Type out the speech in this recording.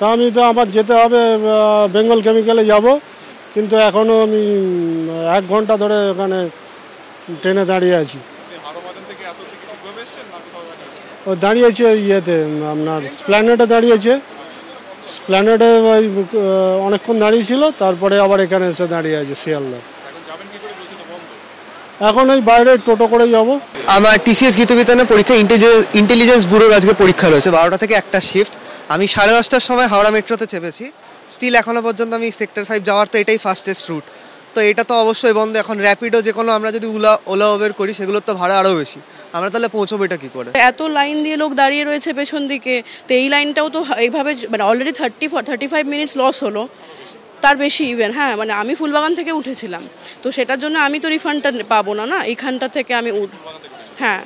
তা আমি তো আমার যেতে হবে বেঙ্গল কেমিক্যালে যাব, কিন্তু এখনও আমি 1 ঘন্টা ধরে ওখানে ট্রেনে দাঁড়িয়ে আছি। ও দাঁড়িয়েছে ইয়েতে আপনার স্প্ল্যানেডে দাঁড়িয়েছে, স্প্ল্যানেডে ওই অনেকক্ষণ দাঁড়িয়েছিল, তারপরে আবার এখানে এসে দাঁড়িয়ে আছে শিয়ালদা। এখন ওই বাইরে টোটো করে যাব। আমার টিসিএস গীতবিতানে পরীক্ষা ইন্টেলিজেন্স ব্যুরোর আজকে পরীক্ষা রয়েছে 12টা থেকে 1টা শিফট। আমি 10:30টার সময় হাওড়া মেট্রোতে চেপেছি। স্টিল এখনো পর্যন্ত আমি সেক্টর 5 যাওয়ার তো এটাই ফাস্টেস্ট রুট, তো এটা তো অবশ্যই বন্ধ। এখন র্যাপিডো যে কোনো আমরা যদি ওলা উবের করি সেগুলোর তো ভাড়া আরও বেশি, আমরা তাহলে পৌঁছবো এটা কী করে? এত লাইন দিয়ে লোক দাঁড়িয়ে রয়েছে পেছন দিকে, তো এই লাইনটাও তো এইভাবে মানে অলরেডি 35 মিনিটস লস হলো, তার বেশি ইভেন। হ্যাঁ মানে আমি ফুলবাগান থেকে উঠেছিলাম, তো সেটার জন্য আমি তো রিফান্ডটা পাবো না, না এইখানটা থেকে আমি হ্যাঁ।